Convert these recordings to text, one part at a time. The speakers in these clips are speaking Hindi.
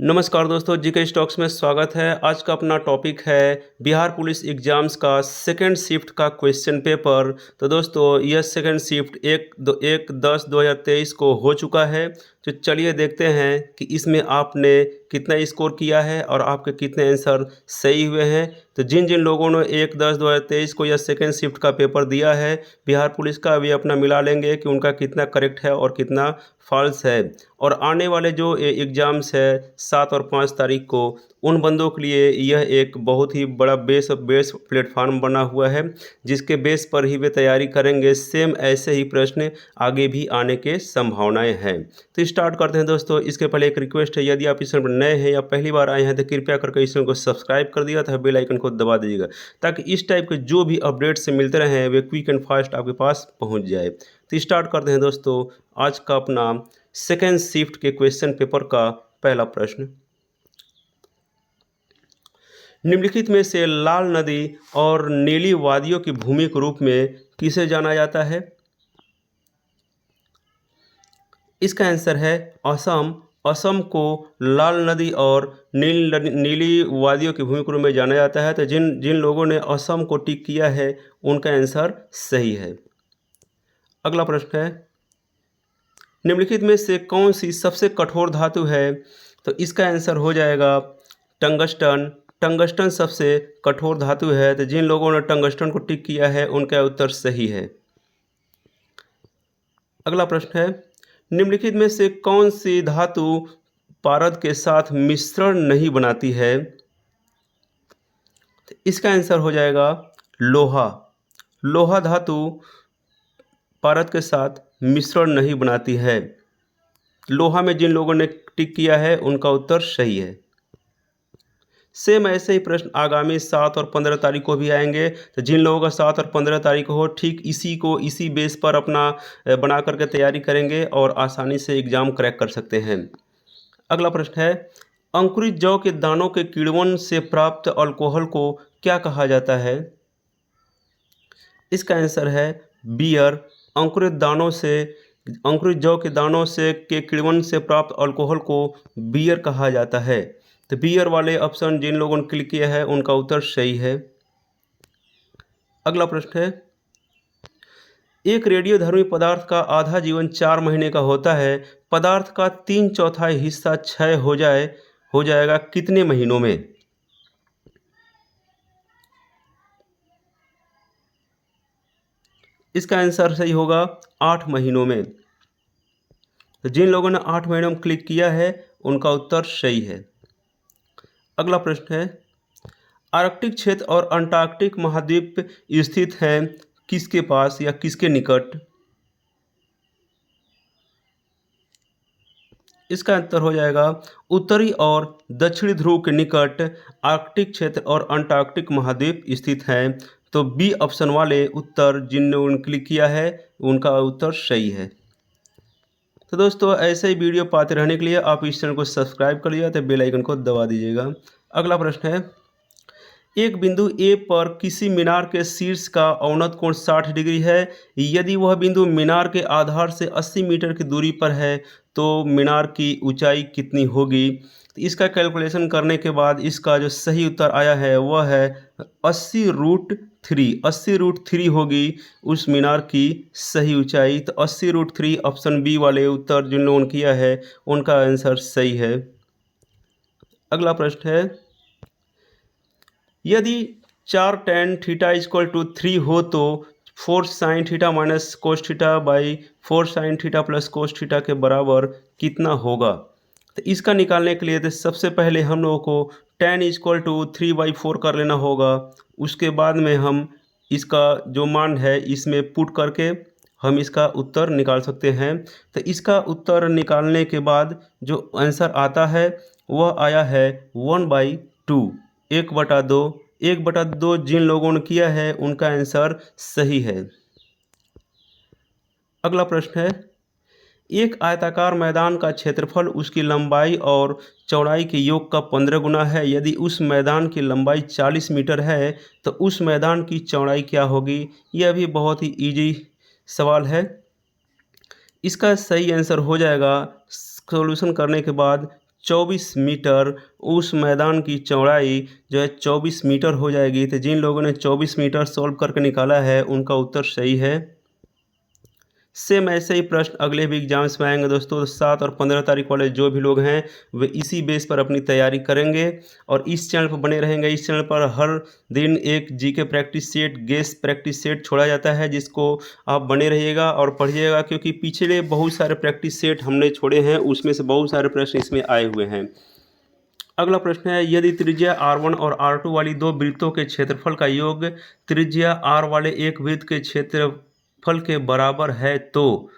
नमस्कार दोस्तों, जीके स्टॉक्स में स्वागत है। आज का अपना टॉपिक है बिहार पुलिस एग्ज़ाम्स का सेकंड शिफ्ट का क्वेश्चन पेपर। तो दोस्तों यह सेकंड शिफ्ट 1/10/2023 को हो चुका है। तो चलिए देखते हैं कि इसमें आपने कितना स्कोर किया है और आपके कितने आंसर सही हुए हैं। तो जिन जिन लोगों ने 1/10/2023 को यह सेकंड शिफ्ट का पेपर दिया है बिहार पुलिस का, वे अपना मिला लेंगे कि उनका कितना करेक्ट है और कितना फॉल्स है। और आने वाले जो एग्ज़ाम्स है 7 और 5 तारीख को, उन बंदों के लिए यह एक बहुत ही बड़ा बेस प्लेटफार्म बना हुआ है, जिसके बेस पर ही वे तैयारी करेंगे। सेम ऐसे ही प्रश्न आगे भी आने के संभावनाएं हैं। तो स्टार्ट करते हैं दोस्तों। इसके पहले एक रिक्वेस्ट है, यदि आप इस चैनल पर नए हैं या पहली बार आए हैं तो कृपया करके इस चैनल को सब्सक्राइब कर दिया था, बेल आइकन को दबा दीजिएगा, ताकि इस टाइप के जो भी अपडेट्स मिलते रहें वे क्विक एंड फास्ट आपके पास पहुँच जाए। तो स्टार्ट करते हैं दोस्तों आज का अपना सेकेंड शिफ्ट के क्वेश्चन पेपर का पहला प्रश्न। निम्नलिखित में से लाल नदी और नीली वादियों की भूमि के रूप में किसे जाना जाता है? इसका आंसर है असम। असम को लाल नदी और नीली वादियों की भूमि के रूप में जाना जाता है। तो जिन जिन लोगों ने असम को टिक किया है उनका आंसर सही है। अगला प्रश्न है, निम्नलिखित में से कौन सी सबसे कठोर धातु है? तो इसका आंसर हो जाएगा टंगस्टन। टंगस्टन सबसे कठोर धातु है। तो जिन लोगों ने टंगस्टन को टिक किया है उनका उत्तर सही है। अगला प्रश्न है, निम्नलिखित में से कौन सी धातु पारद के साथ मिश्रण नहीं बनाती है? तो इसका आंसर हो जाएगा लोहा। लोहा धातु पारद के साथ मिश्रण नहीं बनाती है। लोहा में जिन लोगों ने टिक किया है उनका उत्तर सही है। सेम ऐसे ही प्रश्न आगामी 7 और 15 तारीख को भी आएंगे। तो जिन लोगों का 7 और 15 तारीख को हो, ठीक इसी बेस पर अपना बना करके तैयारी करेंगे और आसानी से एग्ज़ाम क्रैक कर सकते हैं। अगला प्रश्न है, अंकुरित जौ के दानों के किण्वन से प्राप्त अल्कोहल को क्या कहा जाता है? इसका आंसर है बियर। अंकुरित जौ के दानों से के किण्वन से प्राप्त अल्कोहल को बियर कहा जाता है। तो बियर वाले ऑप्शन जिन लोगों ने क्लिक किया है उनका उत्तर सही है। अगला प्रश्न है, एक रेडियोधर्मी पदार्थ का आधा जीवन 4 महीने का होता है। पदार्थ का 3/4 हिस्सा क्षय हो जाएगा कितने महीनों में? इसका आंसर सही होगा 8 महीनों में। तो जिन लोगों ने 8 महीनों में क्लिक किया है उनका उत्तर सही है। अगला प्रश्न है, आर्कटिक क्षेत्र और अंटार्कटिक महाद्वीप स्थित हैं किसके पास या किसके निकट? इसका उत्तर हो जाएगा उत्तरी और दक्षिणी ध्रुव के निकट आर्कटिक क्षेत्र और अंटार्कटिक महाद्वीप स्थित हैं। तो बी ऑप्शन वाले उत्तर जिन्होंने क्लिक किया है उनका उत्तर सही है। तो दोस्तों ऐसे ही वीडियो पाते रहने के लिए आप इस चैनल को सब्सक्राइब कर लिया तो बेल आइकन को दबा दीजिएगा। अगला प्रश्न है, एक बिंदु ए पर किसी मीनार के शीर्ष का औसत कोण 60 डिग्री है। यदि वह बिंदु मीनार के आधार से 80 मीटर की दूरी पर है तो मीनार की ऊंचाई कितनी होगी? तो इसका कैलकुलेशन करने के बाद इसका जो सही उत्तर आया है वह है 80√3। 80√3 होगी उस मीनार की सही ऊंचाई। तो 80√3 ऑप्शन बी वाले उत्तर जिन लोगों ने किया है उनका आंसर सही है। अगला प्रश्न है, यदि 4 tan थीटा इक्वल टू 3 हो तो 4 sin theta minus cos theta by 4 sin theta plus cos theta के बराबर कितना होगा? तो इसका निकालने के लिए तो सबसे पहले हम लोगों को tan इक्वल टू 3/4 कर लेना होगा। उसके बाद में हम इसका जो मान है इसमें पुट करके हम इसका उत्तर निकाल सकते हैं। तो इसका उत्तर निकालने के बाद जो आंसर आता है वह आया है 1/2। 1/2। 1/2 जिन लोगों ने किया है उनका आंसर सही है। अगला प्रश्न है, एक आयताकार मैदान का क्षेत्रफल उसकी लंबाई और चौड़ाई के योग का 15 गुना है। यदि उस मैदान की लंबाई 40 मीटर है तो उस मैदान की चौड़ाई क्या होगी? यह भी बहुत ही इजी सवाल है। इसका सही आंसर हो जाएगा सॉल्यूशन करने के बाद 24 मीटर, उस मैदान की चौड़ाई जो है 24 मीटर हो जाएगी। तो जिन लोगों ने 24 मीटर सॉल्व करके निकाला है उनका उत्तर सही है। सेम ऐसे ही प्रश्न अगले भी एग्जाम्स में आएंगे दोस्तों। 7 और 15 तारीख वाले जो भी लोग हैं वे इसी बेस पर अपनी तैयारी करेंगे और इस चैनल पर बने रहेंगे। इस चैनल पर हर दिन एक GK practice set, guess practice set छोड़ा जाता है, जिसको आप बने रहिएगा और पढ़िएगा, क्योंकि पिछले बहुत सारे प्रैक्टिस सेट हमने छोड़े हैं, उसमें से बहुत सारे प्रश्न इसमें आए हुए हैं। अगला प्रश्न है, यदि त्रिज्या R1 और R2 वाली दो वृत्तों के क्षेत्रफल का योग त्रिज्या R वाले एक वृत्त के क्षेत्रफल के बराबर है तो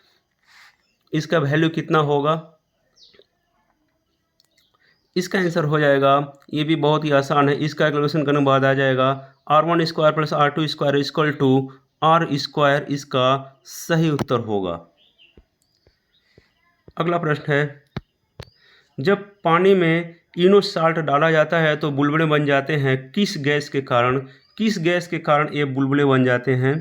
इसका वैल्यू कितना होगा? इसका आंसर हो जाएगा, ये भी बहुत ही आसान है, इसका कैलकुलेशन करने के बाद आ जाएगा R1 square plus R2 square equal to R square, इसका सही उत्तर होगा। अगला प्रश्न है, जब पानी में इनो साल्ट डाला जाता है तो बुलबुले बन जाते हैं किस गैस के कारण? किस गैस के कारण ये बुलबुले बन जाते हैं?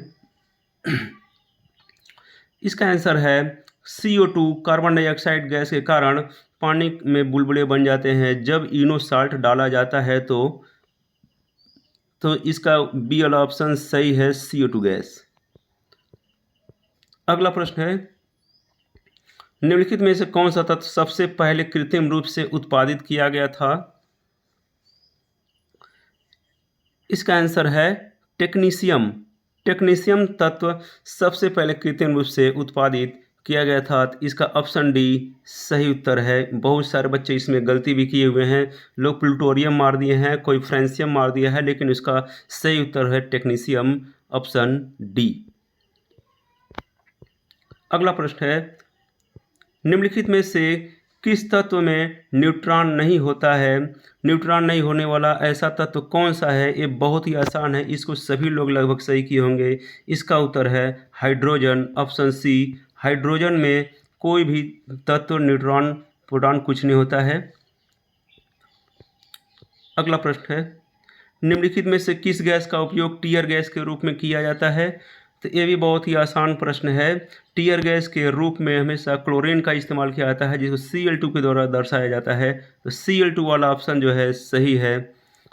इसका आंसर है CO2, कार्बन डाइऑक्साइड गैस के कारण पानी में बुलबुले बन जाते हैं जब इनो साल्ट डाला जाता है। तो इसका बी वाला ऑप्शन सही है, CO2 गैस। अगला प्रश्न है, निम्नलिखित में से कौन सा तत्व सबसे पहले कृत्रिम रूप से उत्पादित किया गया था? इसका आंसर है टेक्नीशियम। टेक्नीशियम तत्व सबसे पहले कृत्रिम रूप से उत्पादित किया गया था। इसका ऑप्शन डी सही उत्तर है। बहुत सारे बच्चे इसमें गलती भी किए हुए हैं, लोग प्लूटोरियम मार दिए हैं, कोई फ्रेंसियम मार दिया है, लेकिन इसका सही उत्तर है टेक्नीशियम, ऑप्शन डी। अगला प्रश्न है, निम्नलिखित में से किस तत्व में न्यूट्रॉन नहीं होता है? न्यूट्रॉन नहीं होने वाला ऐसा तत्व कौन सा है? ये बहुत ही आसान है, इसको सभी लोग लगभग सही किए होंगे। इसका उत्तर है हाइड्रोजन, ऑप्शन सी। हाइड्रोजन में कोई भी तत्व, न्यूट्रॉन, प्रोटॉन कुछ नहीं होता है। अगला प्रश्न है, निम्नलिखित में से किस गैस का उपयोग टीयर गैस के रूप में किया जाता है? तो ये भी बहुत ही आसान प्रश्न है। टीयर गैस के रूप में हमेशा क्लोरीन का इस्तेमाल किया जाता है, जिसको Cl2 के द्वारा दर्शाया जाता है। तो Cl2 वाला ऑप्शन जो है सही है।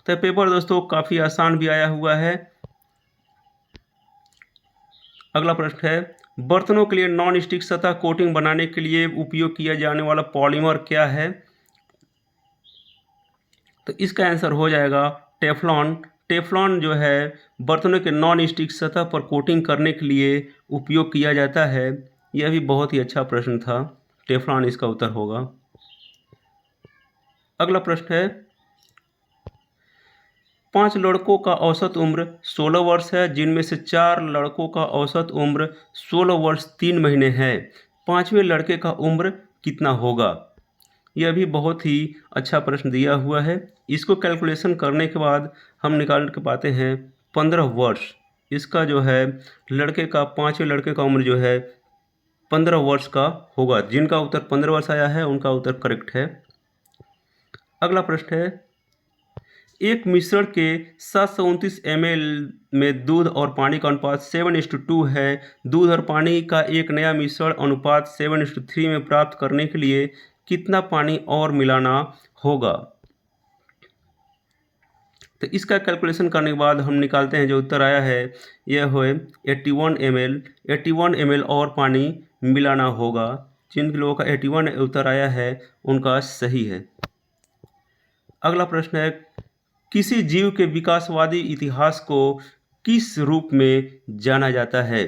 तो पेपर दोस्तों काफ़ी आसान भी आया हुआ है। अगला प्रश्न है, बर्तनों के लिए नॉन स्टिक सतह कोटिंग बनाने के लिए उपयोग किया जाने वाला पॉलीमर क्या है? तो इसका आंसर हो जाएगा टेफ्लॉन। टेफ्लॉन जो है बर्तनों के नॉन स्टिक सतह पर कोटिंग करने के लिए उपयोग किया जाता है। यह भी बहुत ही अच्छा प्रश्न था, टेफ्लॉन इसका उत्तर होगा। अगला प्रश्न है, 5 लड़कों का औसत उम्र 16 वर्ष है, जिनमें से 4 लड़कों का औसत उम्र 16 वर्ष 3 महीने है। 5वें लड़के का उम्र कितना होगा? यह भी बहुत ही अच्छा प्रश्न दिया हुआ है। इसको कैलकुलेशन करने के बाद हम निकाल के पाते हैं 15 वर्ष। इसका जो है लड़के का, 5वें लड़के का उम्र जो है 15 वर्ष का होगा। जिनका उत्तर 15 वर्ष आया है उनका उत्तर करेक्ट है। अगला प्रश्न है, एक मिश्रण के 729 ml में दूध और पानी का अनुपात 7:2 है। दूध और पानी का एक नया मिश्रण अनुपात 7:3 में प्राप्त करने के लिए कितना पानी और मिलाना होगा? तो इसका कैलकुलेशन करने के बाद हम निकालते हैं, जो उत्तर आया है यह है 81 ml। 81 ml और पानी मिलाना होगा। जिन लोगों का 81 उत्तर आया है उनका सही है। अगला प्रश्न है, किसी जीव के विकासवादी इतिहास को किस रूप में जाना जाता है?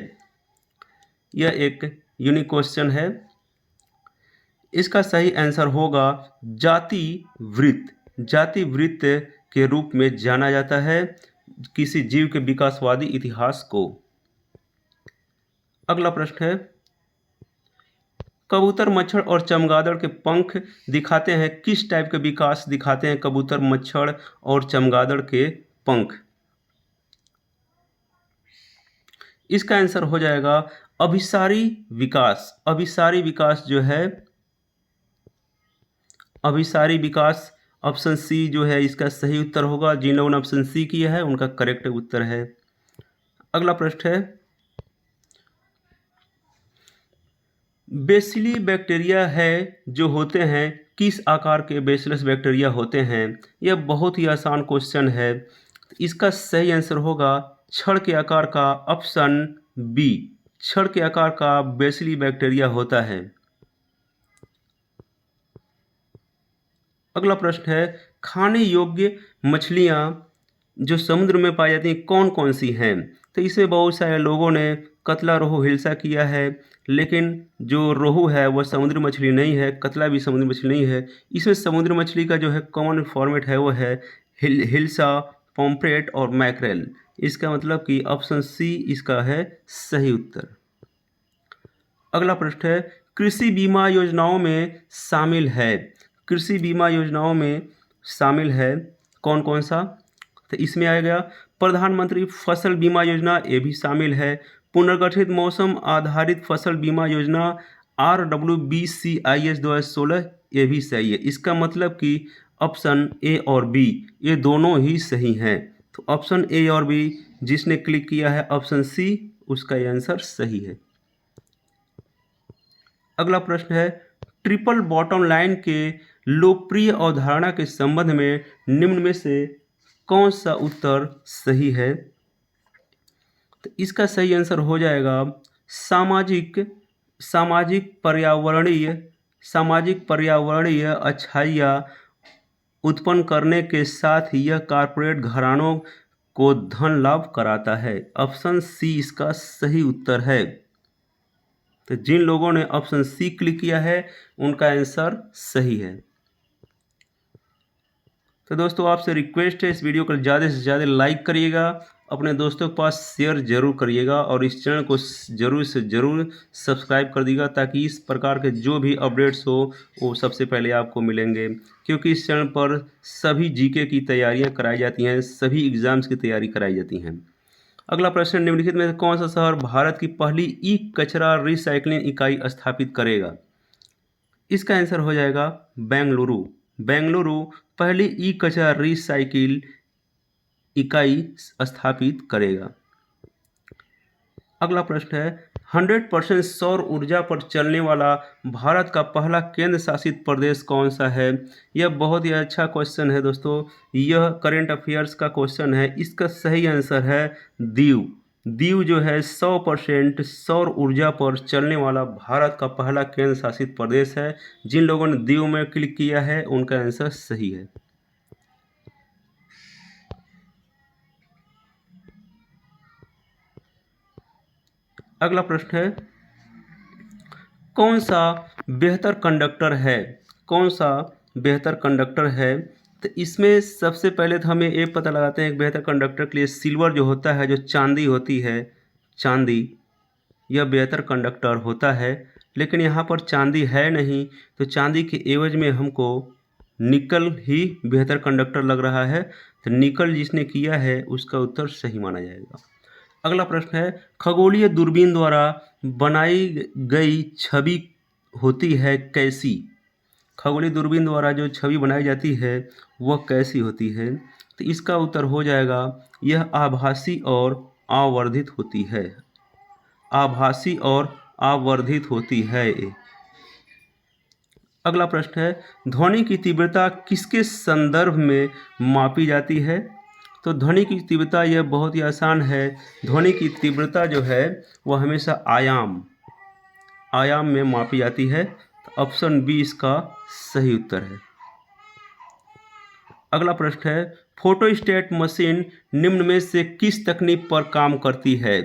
यह एक यूनिक क्वेश्चन है। इसका सही आंसर होगा जाति वृत्त। जाति वृत्त के रूप में जाना जाता है किसी जीव के विकासवादी इतिहास को। अगला प्रश्न है, कबूतर, मच्छर और चमगादड़ के पंख दिखाते हैं किस टाइप के विकास दिखाते हैं कबूतर, मच्छर और चमगादड़ के पंख? इसका आंसर हो जाएगा अभिसारी विकास। अभिसारी विकास जो है, अभिसारी विकास, ऑप्शन सी जो है इसका सही उत्तर होगा। जिन लोगों ने ऑप्शन सी किया है उनका करेक्ट उत्तर है। अगला प्रश्न है, बेसिली बैक्टीरिया है जो होते हैं, किस आकार के बेसिलस बैक्टीरिया होते हैं? यह बहुत ही आसान क्वेश्चन है। इसका सही आंसर होगा छड़ के आकार का, ऑप्शन बी। छड़ के आकार का बेसिली बैक्टीरिया होता है। अगला प्रश्न है, खाने योग्य मछलियाँ जो समुद्र में पाई जाती हैं कौन कौन सी हैं? तो इसमें बहुत सारे लोगों ने कतला, रोहू, हिल्सा किया है, लेकिन जो रोहू है वह समुद्री मछली नहीं है, कतला भी समुद्री मछली नहीं है। इसमें समुद्री मछली का जो है कॉमन फॉर्मेट है वो है हिल्सा, पॉम्फ्रेट और मैकरेल। इसका मतलब कि ऑप्शन सी इसका है सही उत्तर। अगला प्रश्न है, कृषि बीमा योजनाओं में शामिल है, कृषि बीमा योजनाओं में शामिल है कौन कौन सा? तो इसमें आएगा प्रधानमंत्री फसल बीमा योजना, ये भी शामिल है। पुनर्गठित मौसम आधारित फसल बीमा योजना RWBCIS 2016, ये भी सही है। इसका मतलब कि ऑप्शन ए और बी ये दोनों ही सही हैं। तो ऑप्शन ए और बी जिसने क्लिक किया है ऑप्शन सी, उसका ये आंसर सही है। अगला प्रश्न है, ट्रिपल बॉटम लाइन के लोकप्रिय अवधारणा के संबंध में निम्न में से कौन सा उत्तर सही है? तो इसका सही आंसर हो जाएगा सामाजिक सामाजिक पर्यावरणीय अच्छाइयाँ उत्पन्न करने के साथ यह कॉरपोरेट घरानों को धन लाभ कराता है। ऑप्शन सी इसका सही उत्तर है। तो जिन लोगों ने ऑप्शन सी क्लिक किया है उनका आंसर सही है। तो दोस्तों आपसे रिक्वेस्ट है, इस वीडियो को ज़्यादा से ज़्यादा लाइक करिएगा, अपने दोस्तों के पास शेयर जरूर करिएगा और इस चैनल को ज़रूर से ज़रूर सब्सक्राइब कर दीजिएगा ताकि इस प्रकार के जो भी अपडेट्स हो वो सबसे पहले आपको मिलेंगे, क्योंकि इस चैनल पर सभी जीके की तैयारियां कराई जाती हैं, सभी एग्ज़ाम्स की तैयारी कराई जाती हैं। अगला प्रश्न, निम्नलिखित में से कौन सा शहर भारत की पहली ई कचरा रिसाइकलिंग इकाई स्थापित करेगा? इसका आंसर हो जाएगा बेंगलुरु। बेंगलुरु पहली ई कचरा रिसाइकिल इकाई स्थापित करेगा। अगला प्रश्न है, 100% सौर ऊर्जा पर चलने वाला भारत का पहला केंद्र शासित प्रदेश कौन सा है? यह बहुत ही अच्छा क्वेश्चन है दोस्तों, यह करंट अफेयर्स का क्वेश्चन है। इसका सही आंसर है दीव। दीव जो है 100% सौर ऊर्जा पर चलने वाला भारत का पहला केंद्र शासित प्रदेश है। जिन लोगों ने दीव में क्लिक किया है उनका आंसर सही है। अगला प्रश्न है, कौन सा बेहतर कंडक्टर है? कौन सा बेहतर कंडक्टर है? तो इसमें सबसे पहले तो हमें ये पता लगाते हैं कि बेहतर कंडक्टर के लिए सिल्वर जो होता है, जो चांदी होती है, चांदी, यह बेहतर कंडक्टर होता है। लेकिन यहाँ पर चांदी है नहीं, तो चांदी के एवज में हमको निकल ही बेहतर कंडक्टर लग रहा है। तो निकल जिसने किया है उसका उत्तर सही माना जाएगा। अगला प्रश्न है, खगोलीय दूरबीन द्वारा बनाई गई छवि होती है कैसी? खगोलीय दूरबीन द्वारा जो छवि बनाई जाती है वह कैसी होती है? तो इसका उत्तर हो जाएगा यह आभासी और आवर्धित होती है। आभासी और आवर्धित होती है। अगला प्रश्न है, ध्वनि की तीव्रता किसके संदर्भ में मापी जाती है? तो ध्वनि की तीव्रता यह बहुत ही आसान है। ध्वनि की तीव्रता जो है वह हमेशा आयाम में मापी जाती है। तो ऑप्शन बी इसका सही उत्तर है। अगला प्रश्न है, फोटोस्टेट मशीन निम्न में से किस तकनीक पर काम करती है?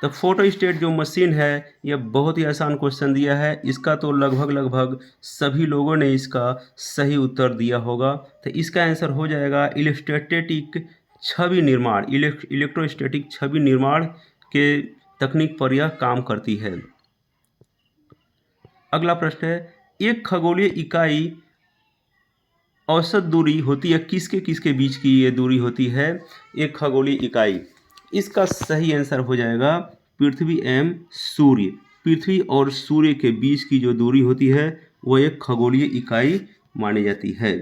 तो फोटोस्टेट जो मशीन है यह बहुत ही आसान क्वेश्चन दिया है, इसका तो लगभग सभी लोगों ने इसका सही उत्तर दिया होगा। तो इसका आंसर हो जाएगा इलेक्ट्रोस्टैटिक छवि निर्माण, इलेक्ट्रोस्टैटिक छवि निर्माण के तकनीक पर यह काम करती है। अगला प्रश्न है, एक खगोलीय इकाई औसत दूरी होती है किसके किसके बीच की ये दूरी होती है एक खगोलीय इकाई? इसका सही आंसर हो जाएगा पृथ्वी एवं सूर्य। पृथ्वी और सूर्य के बीच की जो दूरी होती है वह एक खगोलीय इकाई मानी जाती है।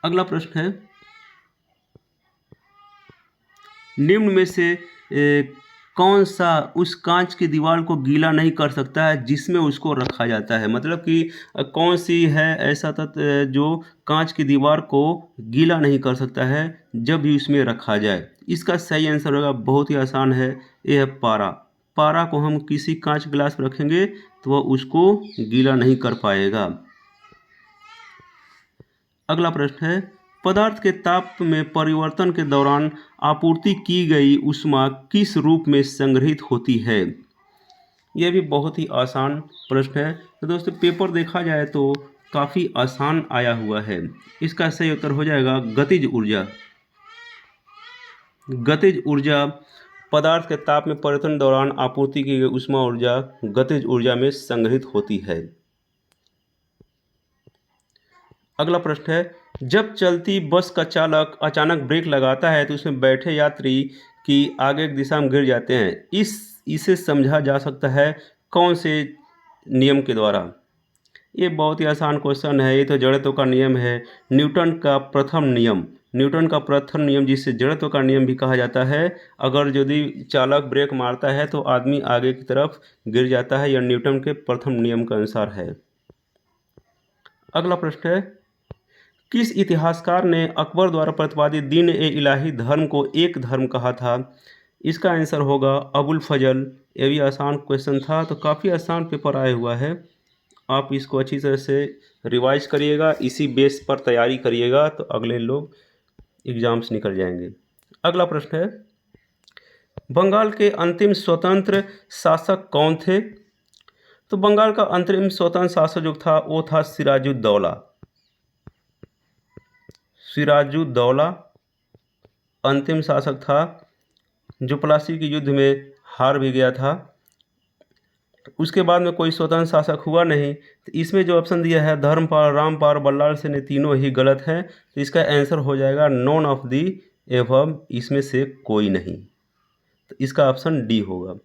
अगला प्रश्न है, निम्न में से कौन सा उस कांच की दीवार को गीला नहीं कर सकता है जिसमें उसको रखा जाता है, मतलब कि कौन सी है ऐसा तत्व जो कांच की दीवार को गीला नहीं कर सकता है जब भी उसमें रखा जाए। इसका सही आंसर होगा, बहुत ही आसान है, ये है पारा। पारा को हम किसी कांच ग्लास में रखेंगे तो वह उसको गीला नहीं कर पाएगा। अगला प्रश्न है, पदार्थ के ताप में परिवर्तन के दौरान आपूर्ति की गई ऊष्मा किस रूप में संग्रहित होती है? यह भी बहुत ही आसान प्रश्न है। तो दोस्तों पेपर देखा जाए तो काफ़ी आसान आया हुआ है। इसका सही उत्तर हो जाएगा गतिज ऊर्जा। गतिज ऊर्जा पदार्थ के ताप में परिवर्तन के दौरान आपूर्ति की गई ऊष्मा ऊर्जा गतिज ऊर्जा में संग्रहित होती है। अगला प्रश्न है, जब चलती बस का चालक अचानक ब्रेक लगाता है तो उसमें बैठे यात्री की आगे की दिशा में गिर जाते हैं। इसे समझा जा सकता है कौन से नियम के द्वारा? ये बहुत ही आसान क्वेश्चन है, ये तो जड़त्व का नियम है, न्यूटन का प्रथम नियम। न्यूटन का प्रथम नियम जिसे जड़त्व का नियम भी कहा जाता है। अगर यदि चालक ब्रेक मारता है तो आदमी आगे की तरफ गिर जाता है, यह न्यूटन के प्रथम नियम के अनुसार है। अगला प्रश्न है, किस इतिहासकार ने अकबर द्वारा प्रतिपादित दीन ए इलाही धर्म को एक धर्म कहा था? इसका आंसर होगा अबुल फजल। ये भी आसान क्वेश्चन था, तो काफ़ी आसान पेपर आया हुआ है। आप इसको अच्छी तरह से रिवाइज करिएगा, इसी बेस पर तैयारी करिएगा तो अगले लोग एग्जाम्स निकल जाएंगे। अगला प्रश्न है, बंगाल के अंतिम स्वतंत्र शासक कौन थे? तो बंगाल का अंतरिम स्वतंत्र शासक जो था वो था सिराजुद्दौला। सिराजुद्दौला अंतिम शासक था जो प्लासी के युद्ध में हार भी गया था। उसके बाद में कोई स्वतंत्र शासक हुआ नहीं। तो इसमें जो ऑप्शन दिया है धर्मपाल, रामपाल, बल्लाल सेन, तीनों ही गलत हैं। तो इसका आंसर हो जाएगा नॉन ऑफ दी एबव, इसमें से कोई नहीं। तो इसका ऑप्शन डी होगा।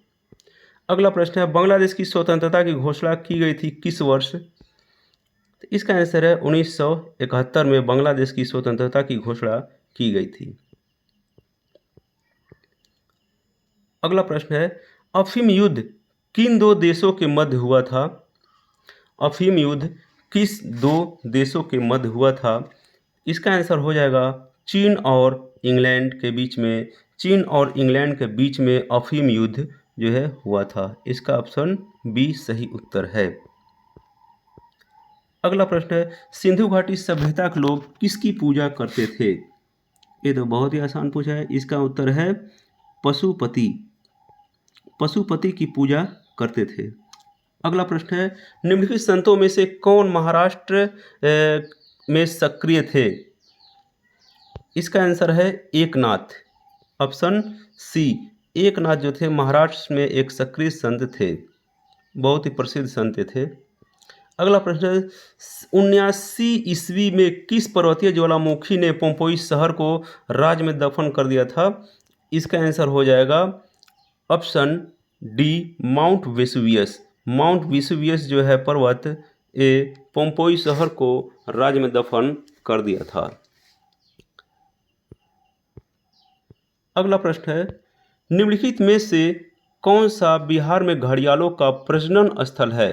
अगला प्रश्न है, बांग्लादेश की स्वतंत्रता की घोषणा की गई थी किस वर्ष? तो इसका आंसर है 1971 में बांग्लादेश की स्वतंत्रता की घोषणा की गई थी। अगला प्रश्न है, अफीम युद्ध किन दो देशों के मध्य हुआ था? अफीम युद्ध किस दो देशों के मध्य हुआ था? इसका आंसर हो जाएगा चीन और इंग्लैंड के बीच में। चीन और इंग्लैंड के बीच में अफीम युद्ध जो है हुआ था। इसका ऑप्शन बी सही उत्तर है। अगला प्रश्न है, सिंधु घाटी सभ्यता के लोग किसकी पूजा करते थे? ये तो बहुत ही आसान पूछा है। इसका उत्तर है पशुपति। पशुपति की पूजा करते थे। अगला प्रश्न है, निम्नलिखित संतों में से कौन महाराष्ट्र में सक्रिय थे? इसका आंसर है एकनाथ। ऑप्शन सी, एकनाथ जो थे महाराष्ट्र में एक सक्रिय संत थे, बहुत ही प्रसिद्ध संत थे। अगला प्रश्न है, 79 ईस्वी में किस पर्वतीय ज्वालामुखी ने पोम्पोई शहर को राज में दफन कर दिया था? इसका आंसर हो जाएगा option D, mount Vesuvius. Mount Vesuvius जो है पर्वत, ये पोम्पोई शहर को राज में दफन कर दिया था। अगला प्रश्न है, निम्नलिखित में से कौन सा बिहार में घड़ियालों का प्रजनन स्थल है?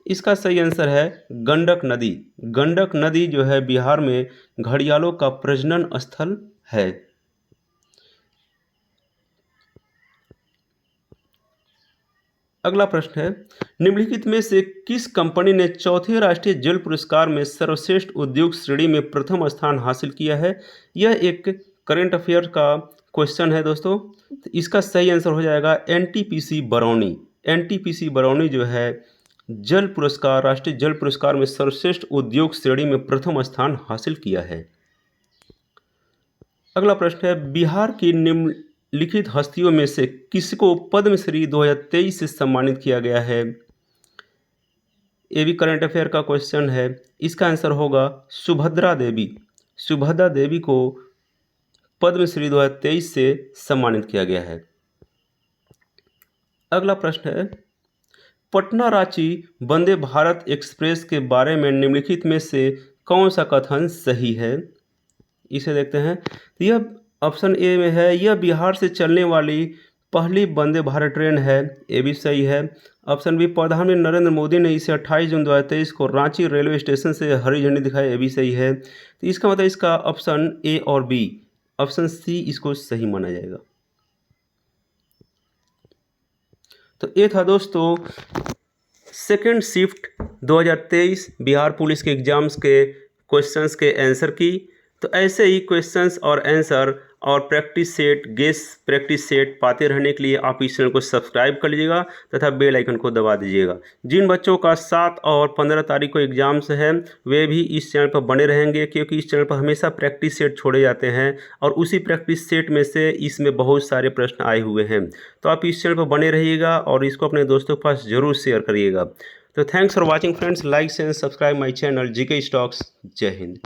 इसका सही आंसर है गंडक नदी। गंडक नदी जो है बिहार में घड़ियालों का प्रजनन स्थल है। अगला प्रश्न है, निम्नलिखित में से किस कंपनी ने चौथे राष्ट्रीय जल पुरस्कार में सर्वश्रेष्ठ उद्योग श्रेणी में प्रथम स्थान हासिल किया है? यह एक करंट अफेयर का क्वेश्चन है दोस्तों। तो इसका सही आंसर हो जाएगा एनटीपीसी बरौनी। एनटीपीसी बरौनी जो है जल पुरस्कार, राष्ट्रीय जल पुरस्कार में सर्वश्रेष्ठ उद्योग श्रेणी में प्रथम स्थान हासिल किया है। अगला प्रश्न है, बिहार की निम्नलिखित हस्तियों में से किसको पद्मश्री 2023 से सम्मानित किया गया है? ये भी करंट अफेयर का क्वेश्चन है। इसका आंसर होगा सुभद्रा देवी। सुभद्रा देवी को पद्मश्री 2023 से सम्मानित किया गया है। अगला प्रश्न है, पटना रांची वंदे भारत एक्सप्रेस के बारे में निम्नलिखित में से कौन सा कथन सही है? इसे देखते हैं। यह ऑप्शन ए में है, यह बिहार से चलने वाली पहली वंदे भारत ट्रेन है, ये भी सही है। ऑप्शन बी, प्रधानमंत्री नरेंद्र मोदी ने इसे 28 जून 2023 को रांची रेलवे स्टेशन से हरी झंडी दिखाई, ये भी सही है। तो इसका मतलब इसका ऑप्शन ए और बी, ऑप्शन सी इसको सही माना जाएगा। तो ये था दोस्तों सेकेंड शिफ्ट 2023 बिहार पुलिस के एग्ज़ाम्स के क्वेश्चंस के आंसर की। तो ऐसे ही क्वेश्चंस और आंसर और practice set, guess practice set पाते रहने के लिए आप इस चैनल को सब्सक्राइब कर लीजिएगा तथा बेल आइकन को दबा दीजिएगा। जिन बच्चों का 7 और 15 तारीख को एग्ज़ाम्स हैं वे भी इस चैनल पर बने रहेंगे, क्योंकि इस चैनल पर हमेशा प्रैक्टिस सेट छोड़े जाते हैं और उसी प्रैक्टिस सेट में से इसमें बहुत सारे प्रश्न आए हुए हैं। तो आप इस चैनल पर बने रहिएगा और इसको अपने दोस्तों के पास ज़रूर शेयर करिएगा। तो thanks for watching friends, like share subscribe my channel GK stocks. जय हिंद।